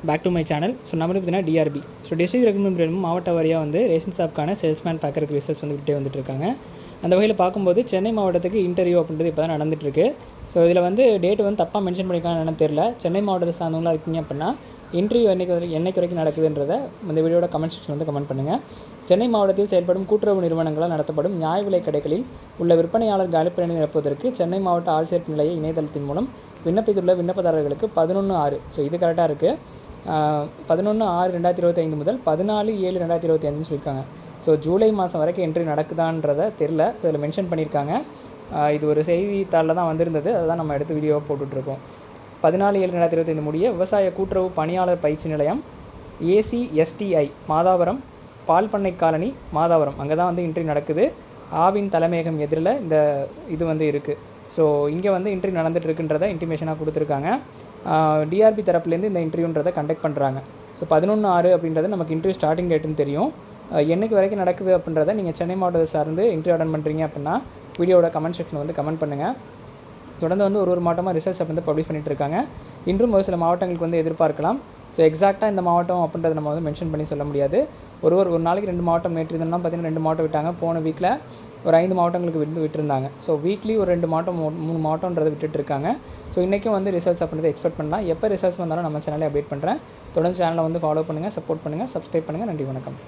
Back to my channel. So நம்ம பார்த்தீங்கன்னா DRB. So district recruitment மாவட்ட வாரியாக வந்து ரேஷன் ஷாப்க்கான சேல்ஸ்மேன் பார்க்குறதுக்கு ரிசல்ட்ஸ் விட்டே வந்துட்டுருக்காங்க. அந்த வகையில் பார்க்கும்போது சென்னை மாவட்டத்துக்கு இன்டர்வியூ அப்படின்றது இப்போ தான் நடந்துகிட்ருக்கு. ஸோ இதில் வந்து டேட் வந்து தப்பாக மென்ஷன் பண்ணியிருக்காங்கன்னு என்னன்னு தெரியல. சென்னை மாவட்டத்தை சார்ந்தவங்களா இருக்கீங்க அப்படின்னா இன்டர்வியூ என்னைக்கு வரைக்கும் நடக்குதுன்றதை இந்த வீடியோட கமெண்ட் செக்ஷன் வந்து கமெண்ட் பண்ணுங்கள். சென்னை மாவட்டத்தில் செயல்படும் கூட்டுறவு நிறுவனங்களால் நடத்தப்படும் நியாய விலை கடைகளில் உள்ள விற்பனையாளர் காலிப்பணியை நிரப்புவதற்கு சென்னை மாவட்ட ஆள்சேர்ப்பு நிலைய இணையதளத்தின் மூலம் விண்ணப்பித்துள்ள விண்ணப்பதாரர்களுக்கு 11/6 ஸோ இது கரெக்டாக இருக்குது 11/6/2025 முதல் 14/7/2025 சொல்லியிருக்காங்க. ஸோ ஜூலை மாதம் வரைக்கும் என்ட்ரி நடக்குதான்றதை தெரில. ஸோ இதில் மென்ஷன் பண்ணியிருக்காங்க. இது ஒரு செய்தித்தாளில் தான் வந்திருந்தது. அதை தான் நம்ம எடுத்து வீடியோவை போட்டுட்ருக்கோம். 14/7/2025 முடிய விவசாய கூட்டுறவு பணியாளர் பயிற்சி நிலையம் ACSTI மாதாவரம், பால் பண்ணை காலனி மாதாவரம், அங்கே தான் வந்து இன்ட்ரி நடக்குது. ஆவின் தலைமையகம் எதிரில் இந்த இது வந்து இருக்குது. ஸோ இங்கே வந்து இன்ட்ரி நடந்துகிட்ருக்குன்றதை இன்டிமேஷனாக கொடுத்துருக்காங்க. டிஆர்பி தரப்புலேருந்து இந்த இன்டர்வியூன்றதை கண்டக்ட் பண்ணுறாங்க. ஸோ 11/6 அப்படின்றது நமக்கு இன்டர்வியூ ஸ்டார்டிங் டேட்டுன்னு தெரியும். என்றைக்கு வரைக்கும் நடக்குது அப்படின்றத நீங்கள் சென்னை மாவட்டத்தை சார்ந்து இன்டர்வியூ அட்டன் பண்ணுறீங்க அப்படின்னா வீடியோட கமெண்ட் செக்ஷன் வந்து கமெண்ட் பண்ணுங்கள். தொடர்ந்து வந்து ஒரு மாவட்டமாக ரிசல்ட்ஸ் வந்து பப்ளிஷ் பண்ணிகிட்டு இருக்காங்க. இன்றும் ஒரு சில மாவட்டங்களுக்கு வந்து எதிர்பார்க்கலாம். ஸோ எக்ஸாக்டாக இந்த மாவட்டம் அப்படின்றத நம்ம வந்து மென்ஷன் பண்ணி சொல்ல முடியாது. ஒரு நாளைக்கு 2 மாவட்டம் நேற்று இதெல்லாம் பார்த்திங்கன்னா 2 மாவட்டம் விட்டாங்க. போன வீக்கில் ஒரு 5 மாவட்டங்களுக்கு விட்டுருந்தாங்க. ஸோ வீக்லி ஒரு 2 மாவட்டம் 3 மாவட்டம்ன்றதை விட்டுட்டு இருக்காங்க. ஸோ இன்றைக்கும் வந்து ரிசல்ட்ஸ் அப்படின்றத எக்ஸ்பெக்ட் பண்ணலாம். எப்போ ரிசல்ட்ஸ் வந்தாலும் நம்ம சேனலை அப்டேட் பண்ணுறேன். தொடர்ந்து சேனலை வந்து ஃபாலோ பண்ணுங்கள், சப்போர்ட் பண்ணுங்கள், சப்ஸ்கிரைப் பண்ணுங்கள். நன்றி, வணக்கம்.